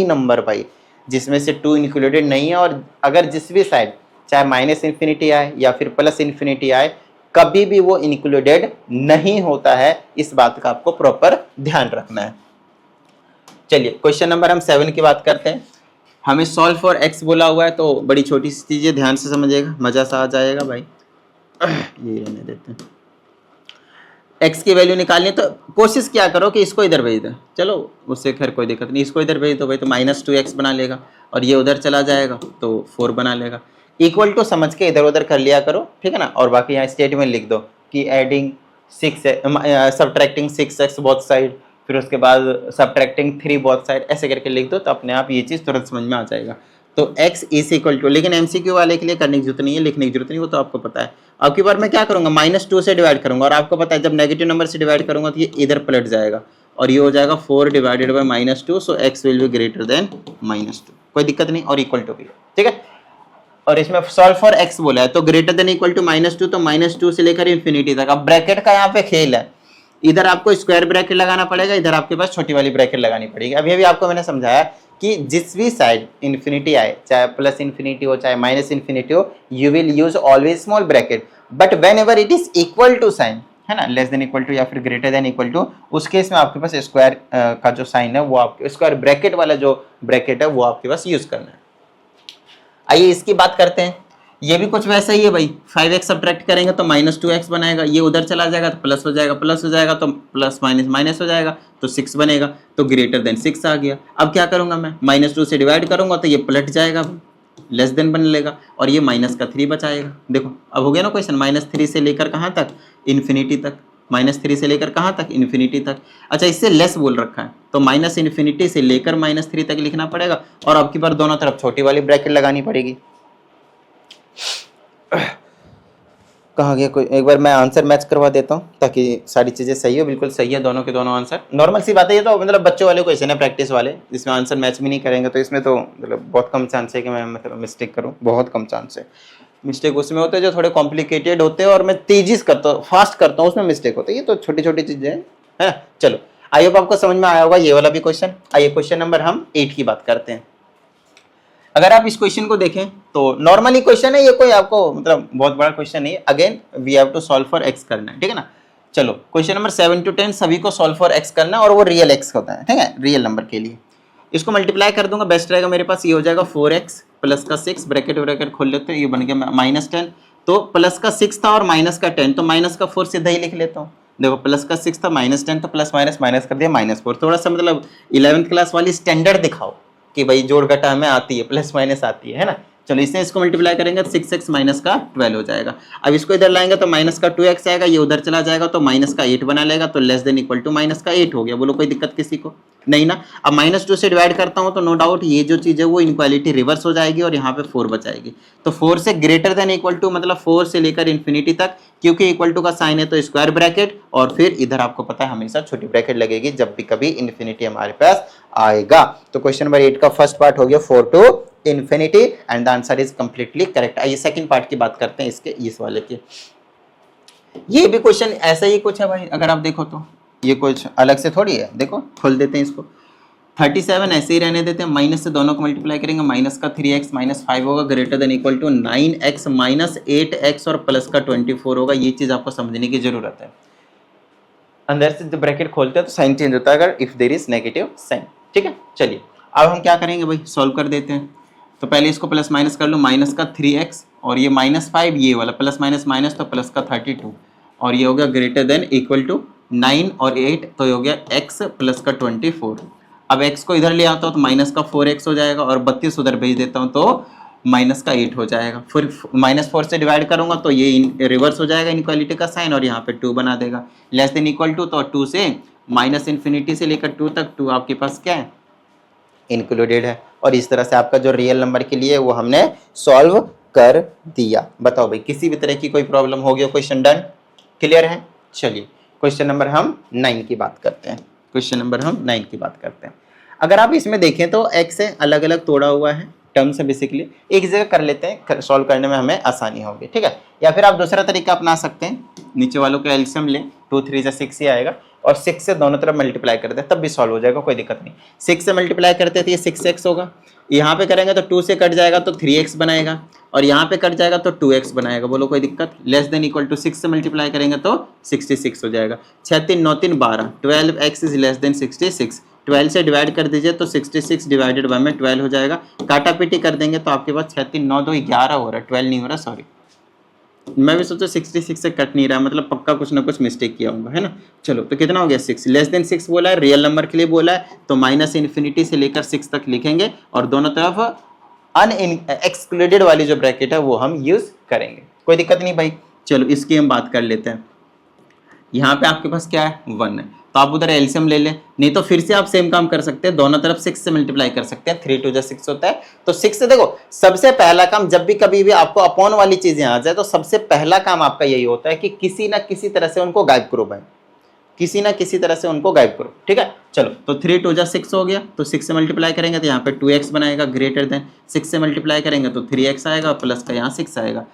नंबर भाई, जिसमें से 2 इंक्लूडेड नहीं है, और अगर जिस भी साइड चाहे -इन्फिनिटी आए या फिर +इन्फिनिटी आए, कभी भी वो इंक्लूडेड नहीं होता है। इस बात का आपको प्रॉपर ध्यान रखना है। चलिए क्वेश्चन नंबर हम 7 की बात करते हैं। हमें सॉल्व फॉर x बोला हुआ है तो बड़ी छोटी सी चीज़ है, ध्यान से समझिएगा, मजा सा आ जाएगा भाई। ये रहने देते हैं। x की वैल्यू निकालनी है तो कोशिश क्या करो कि इसको इधर भेज दे, चलो उससे खैर कोई दिक्कत नहीं, इसको इधर भेज दो भाई तो -2x बना लेगा और ये उधर चला जाएगा तो 4 बना लेगा। इक्वल टू समझ के इधर उधर कर लिया करो, ठीक है ना। और बाकी यहाँ स्टेटमेंट लिख दो कि adding 6 subtracting 6x both side, फिर उसके बाद सब्ट्रैक्टिंग 3 बोथ साइड, ऐसे करके लिख दो तो अपने आप ये चीज़ तुरंत समझ में आ जाएगा। तो x इज इक्वल टू, लेकिन MCQ वाले के लिए करने की जरूरत नहीं है, लिखने की जरूरत नहीं, वो तो आपको पता है। अब की बार मैं क्या करूंगा, -2 से डिवाइड करूंगा, और आपको पता है जब नेगेटिव नंबर से डिवाइड करूंगा तो ये इधर पलट जाएगा और ये हो जाएगा 4 divided by -2, so x will be greater than -2, कोई दिक्कत नहीं, और इक्वल टू भी, ठीक है। और इसमें सॉल्व फॉर x बोला है तो ग्रेटर देन इक्वल टू -2, तो -2 से लेकर इन्फिनिटी तक। अब ब्रैकेट का यहाँ पे खेल है, इधर आपको स्क्वायर ब्रैकेट लगाना पड़ेगा, इधर आपके पास छोटी वाली ब्रैकेट लगानी पड़ेगी। अभी अभी आपको मैंने समझाया कि जिस भी साइड इन्फिनिटी आए, चाहे +इन्फिनिटी हो चाहे -इन्फिनिटी हो, you will use always small bracket, but whenever it is equal to sign, है ना, लेस देन इक्वल टू या फिर ग्रेटर देन इक्वल टू, उस केस में आपके पास स्क्वायर का जो साइन है वो आपके स्क्वायर ब्रैकेट वाला जो ब्रैकेट है वो आपके पास यूज करना है। आइए इसकी बात करते हैं। ये भी कुछ वैसा ही है भाई, 5x सब्ट्रैक्ट करेंगे तो -2x बनाएगा, ये उधर चला जाएगा तो प्लस हो जाएगा, प्लस हो जाएगा तो प्लस माइनस माइनस हो जाएगा तो 6 बनेगा, तो ग्रेटर देन 6 आ गया। अब क्या करूंगा मैं, -2 से डिवाइड करूंगा तो ये पलट जाएगा, लेस देन बन लेगा, और ये -3 बचाएगा। देखो अब हो गया ना क्वेश्चन, -3 से लेकर कहाँ तक, इन्फिनिटी तक, -3 से लेकर कहाँ तक, इन्फिनिटी तक। अच्छा इससे लेस बोल रखा है तो -इन्फिनिटी से लेकर -3 तक लिखना पड़ेगा, और अब की बार दोनों तरफ छोटी वाली ब्रैकेट लगानी पड़ेगी। कहा गया कोई, एक बार मैं आंसर मैच करवा देता हूँ ताकि सारी चीज़ें सही हो, बिल्कुल सही है दोनों के दोनों आंसर। नॉर्मल सी बात है ये तो, मतलब बच्चों वाले क्वेश्चन है, प्रैक्टिस वाले, इसमें आंसर मैच भी नहीं करेंगे तो इसमें तो मतलब बहुत कम चांस है कि मैं मतलब मिस्टेक करूँ, बहुत कम चांस है। मिस्टेक उसमें होते हैं जो थोड़े कॉम्प्लिकेटेड होते हैं और मैं तेजी से करता हूँ, फास्ट करता हूँ, उसमें मिस्टेक होती है। ये तो छोटी छोटी चीज़ें हैं। चलो आई होप आपको समझ में आया होगा ये वाला भी क्वेश्चन। आइए क्वेश्चन नंबर हम 8 की बात करते हैं। अगर आप इस क्वेश्चन को देखें तो नॉर्मली क्वेश्चन है ये, कोई आपको मतलब बहुत बड़ा क्वेश्चन नहीं है। Again we have to solve for x करना है, ठीक है ना। चलो क्वेश्चन नंबर 7 to 10 सभी को सॉल्व फॉर x करना है, और वो रियल x होता है, ठीक है, रियल नंबर के लिए। इसको मल्टीप्लाई कर दूंगा, बेस्ट रहेगा मेरे पास। ये हो जाएगा 4x प्लस का 6, ब्रैकेट ब्रैकेट खोल लेते हैं, ये बन गया -10। तो प्लस का 6 था और माइनस का 10, तो माइनस का 4 सीधा ही लिख लेता हूँ। देखो प्लस का 6 था, -10, तो प्लस माइनस माइनस कर दिया -4। थोड़ा सा मतलब 11th क्लास वाली स्टैंडर्ड दिखाओ कि भाई जोड़ घटा में आती है, प्लस माइनस आती है ना। चलो इससे इसको मल्टीप्लाई करेंगे तो 6x माइनस का 12 हो जाएगा। अब इसको इधर लाएंगे तो माइनस का 2x आएगा, ये उधर चला जाएगा तो माइनस का 8 बना लेगा, तो less than equal to minus का 8 हो गया। बोलो कोई दिक्कत किसी को नहीं ना। अब -2 से डिवाइड करता हूँ तो नो डाउट ये जो चीज़ है वो इनक्वालिटी रिवर्स हो जाएगी और यहाँ पे 4 बचाएगी। तो 4 से ग्रेटर देन इक्वल टू मतलब 4 से लेकर इन्फिनिटी तक, क्योंकि इक्वल टू का साइन है तो स्क्वायर ब्रैकेट, और फिर इधर आपको पता है हमेशा छोटी ब्रैकेट लगेगी जब भी कभी इन्फिनिटी हमारे पास आएगा। तो क्वेश्चन नंबर 8 का फर्स्ट पार्ट हो गया 4 to infinity and the answer is completely correct. आइए सेकंड पार्ट की बात करते हैं इसके, इस वाले के। ये भी क्वेश्चन ऐसा ही कुछ है भाई, अगर आप देखो तो ये कुछ अलग से थोड़ी है। देखो खोल देते हैं इसको, 37 ऐसे ही रहने देते हैं, माइनस से दोनों को मल्टीप्लाई करेंगे, माइनस का 3x माइनस 5 होगा greater than equal to 9x minus 8x और प्लस का 24 होगा। ये चीज आपको समझने की जरूरत है। अंदर से जब ब्रैकेट खोलते हैं तो साइन चेंज होता है अगर if there is negative sign, ठीक है। चलिए अब हम क्या करेंगे भाई, सॉल्व कर देते हैं। तो पहले इसको प्लस माइनस कर लो, माइनस का 3x और ये -5, ये वाला प्लस माइनस माइनस तो प्लस का 32, और ये हो गया ग्रेटर देन इक्वल टू 9 और 8, तो ये हो गया x प्लस का 24। अब x को इधर ले आता हूँ तो माइनस का 4x हो जाएगा और 32 उधर भेज देता हूँ तो माइनस का 8 हो जाएगा, फिर -4 से डिवाइड करूंगा तो ये रिवर्स हो जाएगा इनक्वालिटी का साइन और यहाँ पे 2 बना देगा। लेस देन इक्वल टू, तो 2 से -∞ से लेकर 2 तक 2 आपके पास क्या है, इंक्लूडेड है। और इस तरह से आपका जो रियल नंबर के लिए वो हमने सॉल्व कर दिया। बताओ भाई किसी भी तरह की कोई प्रॉब्लम हो गया, क्वेश्चन डन, क्लियर है। चलिए क्वेश्चन नंबर हम 9 की बात करते हैं। क्वेश्चन नंबर हम 9 की बात करते हैं। अगर आप इसमें देखें तो x से अलग अलग तोड़ा हुआ है टर्म से, बेसिकली एक जगह कर लेते हैं, सॉल्व करने में हमें आसानी होगी, ठीक है। या फिर आप दूसरा तरीका अपना सकते हैं, नीचे वालों का एलसीएम लें, 2 3 जा 6 ही आएगा और 6 से दोनों तरफ मल्टीप्लाई करते हैं तब भी सॉल्व हो जाएगा, कोई दिक्कत नहीं। 6 से मल्टीप्लाई करते हैं तो ये 6x होगा, यहाँ पे करेंगे तो 2 से कट जाएगा तो 3x बनाएगा और यहाँ पे कट जाएगा तो 2x बनाएगा, बोलो कोई दिक्कत। लेस देन इक्वल टू 6 से मल्टीप्लाई करेंगे तो 66 हो जाएगा। 6 3 9 3 12, 12x इज लेस देन 66। 12 से डिवाइड कर दीजिए तो 66 डिवाइडेड बाय में 12 हो जाएगा। काटा पीटी कर देंगे तो आपके पास 6 3 9 2 11 हो रहा है, 12 नहीं हो रहा, सॉरी। मैं भी सोचा 66 से कट नहीं रहा, मतलब पक्का कुछ ना कुछ मिस्टेक किया होगा, है ना। चलो तो कितना हो गया 6, लेस देन 6 बोला है, रियल नंबर के लिए बोला है तो -∞ से लेकर 6 तक लिखेंगे और दोनों तरफ एक्सक्लूडेड वाली जो ब्रैकेट है वो हम यूज करेंगे, कोई दिक्कत नहीं भाई। चलो इसकी हम बात कर लेते हैं। यहाँ पे आपके पास क्या है 1 है तो आप उधर एलसीएम ले लें, नहीं तो फिर से आप सेम काम कर सकते हैं, दोनों तरफ 6 से मल्टीप्लाई कर सकते हैं। 3 2 जा 6 होता है तो 6 से, देखो सबसे पहला काम जब भी कभी भी आपको अपॉन वाली चीजें आ जाए तो सबसे पहला काम आपका यही होता है कि किसी ना किसी तरह से उनको गायब करो भाई, किसी ना किसी तरह से उनको गायब करो, ठीक है। चलो तो 3 2 जा 6 हो गया तो 6 से मल्टीप्लाई करेंगे तो यहाँ पे 2x बनाएगा, ग्रेटर देन 6 से मल्टीप्लाई करेंगे तो 3x आएगा प्लस का यहाँ 6 आएगा।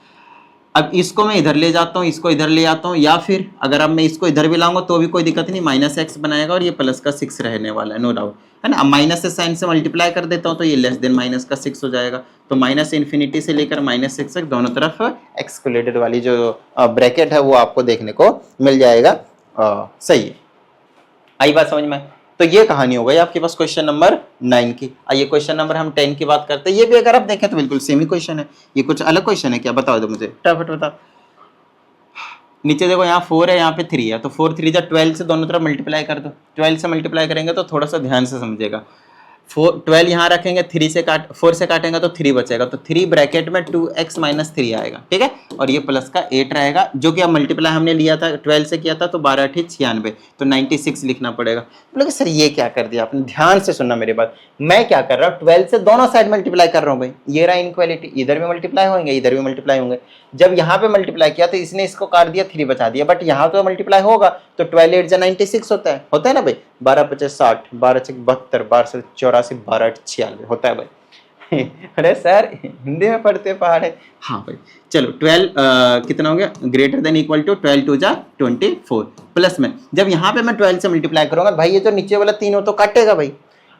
अब इसको मैं इधर ले जाता हूँ, इसको इधर ले आता हूँ, या फिर अगर अब मैं इसको इधर भी लाऊंगा तो भी कोई दिक्कत नहीं, -x बनाएगा और ये प्लस का 6 रहने वाला है, नो डाउट, है ना। अब माइनस से साइन से मल्टीप्लाई कर देता हूँ तो ये लेस देन माइनस का 6 हो जाएगा। तो -∞ से लेकर -6 तक दोनों तरफ एक्सक्लूडेड वाली जो ब्रैकेट है वो आपको देखने को मिल जाएगा। सही है, आई बात समझ में। तो ये कहानी हो गई आपके पास क्वेश्चन नंबर 9 की। आइए क्वेश्चन नंबर हम 10 की बात करते हैं। ये भी अगर आप देखें तो बिल्कुल सेम ही क्वेश्चन है, ये कुछ अलग क्वेश्चन है क्या, बताओ दो मुझे फटाफट बताओ। नीचे देखो यहाँ 4 है, यहाँ पे 3 है तो 4 3 जा 12 से दोनों तरफ मल्टीप्लाई कर दो। 12 से मल्टीप्लाई करेंगे तो थोड़ा सा ध्यान से समझेगा। 12 यहाँ रखेंगे, 4 से काटेंगे तो 3 बचेगा, तो 3 ब्रैकेट में 2x - 3 आएगा, ठीक है। और ये प्लस का 8 रहेगा, जो कि अब मल्टीप्लाई हमने लिया था 12 से किया था तो 12 8 96, तो 96 लिखना पड़ेगा। बोले सर ये क्या कर दिया आपने, ध्यान से सुनना मेरी बात। मैं क्या कर रहा हूँ, 12 से दोनों साइड मल्टीप्लाई कर रहा हूँ भाई, ये रहा इनक्वालिटी, इधर भी मल्टीप्लाई होंगे इधर भी मल्टीप्लाई होंगे। जब यहाँ पे मल्टीप्लाई किया तो इसने इसको काट दिया, 3 बचा दिया, बट यहाँ तो मल्टीप्लाई होगा तो 12 8 जा 96 होता है ना भाई। 12 50 60, 12 6 72, 12 से 84, 12 8 96 होता है भाई। अरे सर हिंदी में पढ़ते पहाड़ है। हाँ भाई चलो 12 कितना हो गया, ग्रेटर देन इक्वल टू 12 2 जा 24, प्लस में जब यहाँ पे मैं 12 से मल्टीप्लाई करूंगा भाई, ये जो नीचे वाला 3 हो तो काटेगा भाई,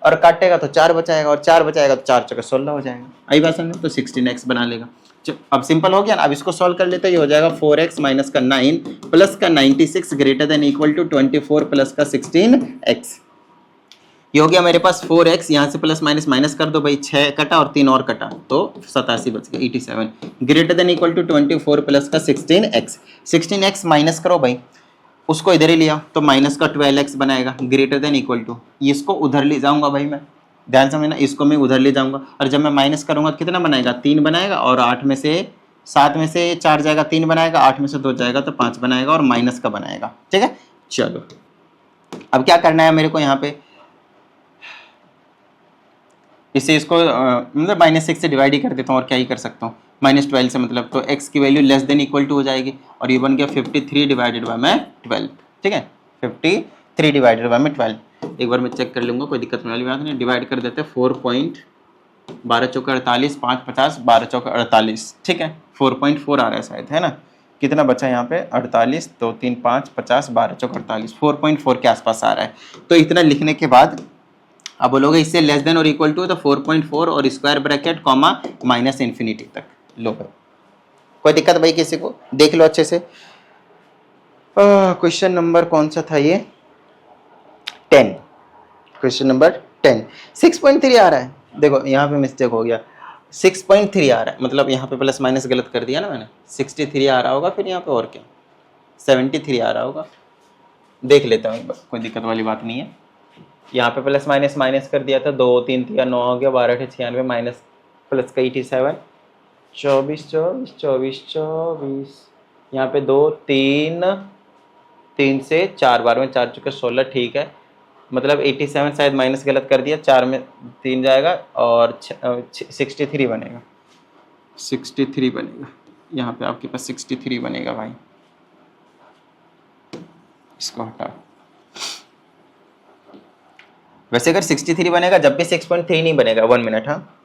और काटेगा तो 4 बचाएगा, और 4 बचाएगा तो 4 चौके 16 हो जाएगा। आई बात समझे, तो 16x बना लेगा। अब सिंपल हो गया ना। अब इसको सॉल्व कर लेते हैं, ये हो जाएगा 4x माइनस का 9 प्लस का 96 greater than equal to 24 plus का 16x। ये हो गया मेरे पास 4x, यहाँ से प्लस माइनस माइनस कर दो भाई, 6 कटा और 3 और कटा तो 87 बच गया, 87 greater than equal to 24 plus का 16x। 16x माइनस करो भाई, उसको इधर ही लिया तो माइनस का 12x बनाएगा, ग्रेटर देन इक्वल टू, इसको उधर ले जाऊंगा भाई मैं, ध्यान समझना, इसको मैं उधर ले जाऊंगा और जब मैं माइनस करूंगा कितना बनाएगा, 3 बनाएगा, और 7 में से 4 जाएगा 3 बनाएगा, 8 में से 2 जाएगा तो 5 बनाएगा और माइनस का बनाएगा, ठीक है। चलो अब क्या करना है मेरे को, यहाँ पे इससे इसको मतलब -6 से डिवाइड ही कर देता हूँ और क्या ही कर सकता हूँ, -12 से मतलब, तो x की value less than equal to हो जाएगी और ये बन गया 53 डिवाइडेड बाय में 12, ठीक है, 53 डिवाइडेड बाय में 12। एक बार मैं चेक कर लूँगा, कोई दिक्कत वाली बात नहीं, डिवाइड कर देते हैं 4.12 चौका 48, 5 50, 12 चौका 48, ठीक है, 4.4 आ रहा है शायद, है ना। कितना बचा यहाँ पे, 48, 2 3 5 50, 12 चौका 48, 4.4 के आसपास आ रहा है। तो इतना लिखने के बाद अब बोलोगे इससे लेस देन और इक्वल टू, तो 4.4 और स्क्वायर ब्रैकेट कॉमा -∞ तक लो भाई, कोई दिक्कत भाई किसी को, देख लो अच्छे से। क्वेश्चन नंबर कौन सा था ये, 10, क्वेश्चन नंबर 10। 6.3 आ रहा है, देखो यहाँ पे मिस्टेक हो गया, 6.3 आ रहा है, मतलब यहाँ पे प्लस माइनस गलत कर दिया ना मैंने, 63 आ रहा होगा, फिर यहाँ पे और क्या 73 आ रहा होगा, देख लेता हूँ एक बार, कोई दिक्कत वाली बात नहीं है। यहाँ पे प्लस माइनस कर दिया था, 2 3 3 9 हो गया, 12 96 माइनस प्लस का 87, 24 24 24 24, यहाँ पे 2 3 3 से 4 बार में 4 चुके 16, ठीक है। मतलब 87 शायद माइनस गलत कर दिया, 4 में 3 जाएगा और 63 बनेगा, 63 बनेगा। यहाँ पे आपके पास 63 बनेगा भाई, इसको हटा। वैसे अगर 63 बनेगा जब भी 6.3 नहीं बनेगा। 1 मिनट, हाँ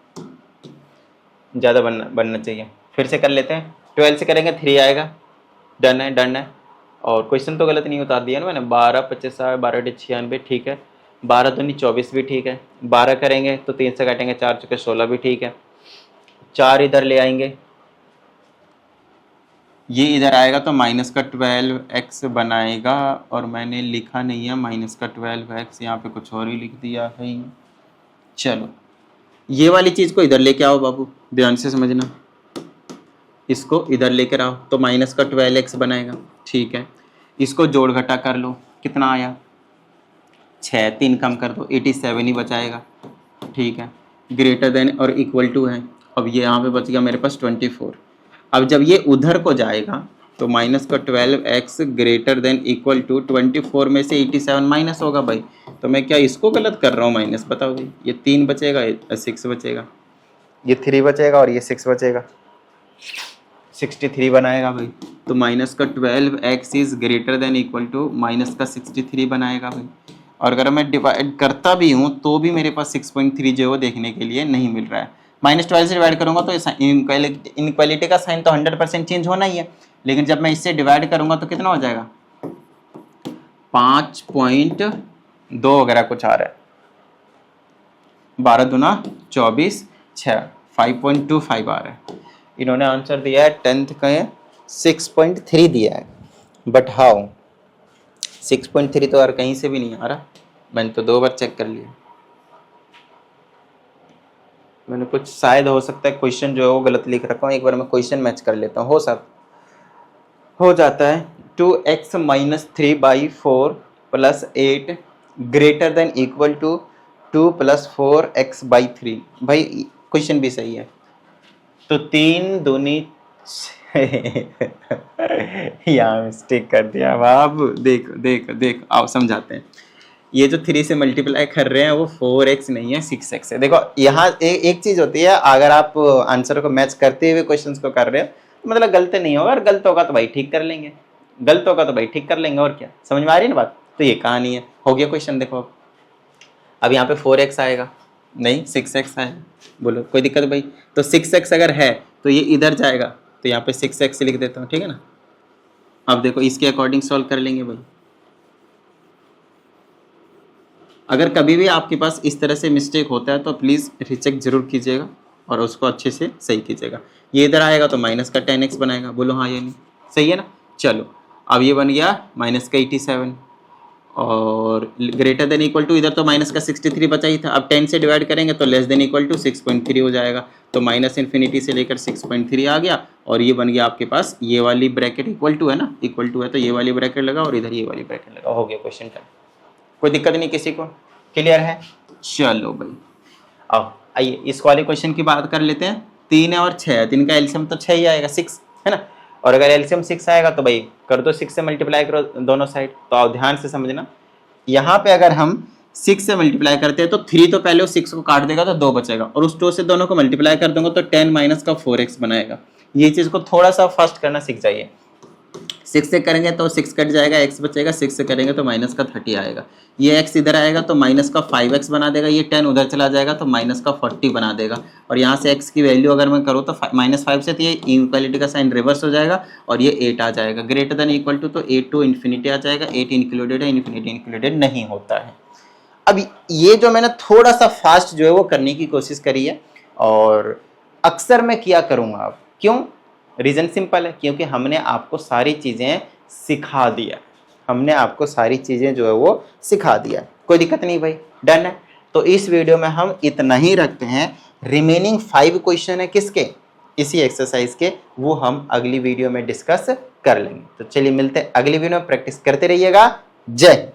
ज़्यादा बनना चाहिए। फिर से कर लेते हैं, 12 से करेंगे 3 आएगा। डन है, डन है। और क्वेश्चन तो गलत नहीं उतार दिया ना मैंने। 12 50 12 96, ठीक है। 12 दूनी 24 भी ठीक है। 12 करेंगे तो 3 से काटेंगे, 4 चुके 16 भी ठीक है। 4 इधर ले आएंगे, ये इधर आएगा तो माइनस का 12x बनाएगा। और मैंने लिखा नहीं है माइनस का 12x, यहाँ पे कुछ और ही लिख दिया है। चलो ये वाली चीज़ को इधर लेके आओ बाबू, ध्यान से समझना। इसको इधर लेकर आओ तो माइनस का 12x बनाएगा, ठीक है। इसको जोड़ घटा कर लो, कितना आया 6, 3 कम कर दो 87 ही बचाएगा, ठीक है। ग्रेटर देन और इक्वल टू है। अब ये यहाँ पे बच गया मेरे पास 24। अब जब ये उधर को जाएगा तो माइनस का 12x greater than equal to 24 में से 87 माइनस होगा भाई। तो मैं क्या इसको गलत कर रहा हूँ माइनस, बताओ भाई। ये 3 बचेगा, 6 बचेगा, ये 3 बचेगा और ये 6 बचेगा, 63 बनाएगा भाई। तो माइनस का 12x is greater than equal to minus का 63 बनाएगा भाई। और अगर मैं डिवाइड करता भी हूँ तो भी मेरे पास 6.3 जो है वो देखने के लिए नहीं मिल रहा है। -12 से डिवाइड करूंगा तो इनक्वालिटी का साइन तो 100% चेंज होना ही है, लेकिन जब मैं इससे डिवाइड करूंगा तो कितना हो जाएगा 5.2 वगैरह कुछ आ रहा है। 12 दूना 24, 6 5.25 आ रहा है। इन्होंने आंसर दिया है 10th का 6.3 दिया है, बट हाउ 6.3 तो यार कहीं से भी नहीं आ रहा। मैंने तो 2 बार चेक कर लिया। मैंने कुछ शायद हो सकता है क्वेश्चन जो है वो गलत लिख रखा हूँ। एक बार मैं क्वेश्चन मैच कर लेता हूँ, हो जाता है 2x - 3/4 + 8 greater than equal to 2 + 4x/3। भाई क्वेश्चन भी सही है। तो 3 दूनी यहाँ मिस्टेक कर दिया बाबू। देख देख देख, आओ समझाते हैं। ये जो 3 से मल्टीप्लाई कर रहे हैं वो 4x नहीं है 6x है। देखो यहाँ एक चीज होती है, अगर आप आंसर को मैच करते हुए क्वेश्चंस को कर रहे हो तो मतलब गलत नहीं होगा, और गलत होगा तो भाई ठीक कर लेंगे, गलत होगा तो भाई ठीक कर लेंगे, और क्या। समझ में आ रही है ना बात। तो ये कहानी है, हो गया क्वेश्चन। देखो अब यहाँ पे 4x आएगा, नहीं 6x आएगा, बोलो कोई दिक्कत भाई। तो 6x अगर है तो ये इधर जाएगा, तो यहाँ पे 6x लिख देता हूँ, ठीक है ना। अब देखो इसके अकॉर्डिंग सॉल्व कर लेंगे भाई। अगर कभी भी आपके पास इस तरह से मिस्टेक होता है तो प्लीज़ रिचेक जरूर कीजिएगा और उसको अच्छे से सही कीजिएगा। ये इधर आएगा तो माइनस का 10x बनाएगा, बोलो हाँ या नहीं, सही है ना। चलो अब ये बन गया माइनस का 87 और ग्रेटर देन इक्वल टू, इधर तो माइनस का 63 बचा ही था। अब 10 से डिवाइड करेंगे तो लेस देन इक्वल टू 6.3 हो जाएगा। तो -∞ से लेकर 6.3 आ गया और ये बन गया आपके पास ये वाली ब्रैकेट इक्वल टू है ना, इक्वल टू है तो ये वाली ब्रैकेट लगा और इधर ये वाली ब्रैकेट लगा। हो गया क्वेश्चन का, कोई दिक्कत नहीं किसी को, क्लियर है। चलो भाई अब आइए इस वाले क्वेश्चन की बात कर लेते हैं। 3 और 6 है, 3 का एलसीएम तो 6 ही आएगा, 6 है ना। और अगर एलसीएम 6 आएगा तो भाई कर दो 6 से मल्टीप्लाई करो दोनों साइड। तो आप ध्यान से समझना, यहाँ पे अगर हम 6 से मल्टीप्लाई करते हैं तो 3 तो पहले 6 को काट देगा तो 2 बचेगा, और उस 2 से दोनों को मल्टीप्लाई कर दूंगा तो 10 माइनस का 4x बनाएगा। ये चीज़ को थोड़ा सा फास्ट करना सीख जाइए। 6 से करेंगे तो 6 कट जाएगा, x बचेगा। 6 से करेंगे तो माइनस का 30 आएगा। ये x इधर आएगा तो माइनस का 5x बना देगा। ये 10 उधर चला जाएगा तो माइनस का 40 बना देगा। और यहाँ से x की वैल्यू अगर मैं करूँ तो -5 से, तो ये इनइक्वालिटी का साइन रिवर्स हो जाएगा और ये 8 आ जाएगा। ग्रेटर देन इक्वल टू तो 8 टू इन्फिनिटी आ जाएगा। 8 इंक्लूडेड है, इन्फिनिटी इंक्लूडेड नहीं होता है। अब ये जो मैंने थोड़ा सा फास्ट जो है वो करने की कोशिश करी है, और अक्सर मैं किया करूँगा। अब क्यों? रीज़न सिंपल है, क्योंकि हमने आपको सारी चीज़ें सिखा दिया। हमने आपको सारी चीज़ें जो है वो सिखा दिया। कोई दिक्कत नहीं भाई, डन है। तो इस वीडियो में हम इतना ही रखते हैं। रिमेनिंग 5 क्वेश्चन है किसके, इसी एक्सरसाइज के, वो हम अगली वीडियो में डिस्कस कर लेंगे। तो चलिए मिलते हैं अगली वीडियो में, प्रैक्टिस करते रहिएगा। जय।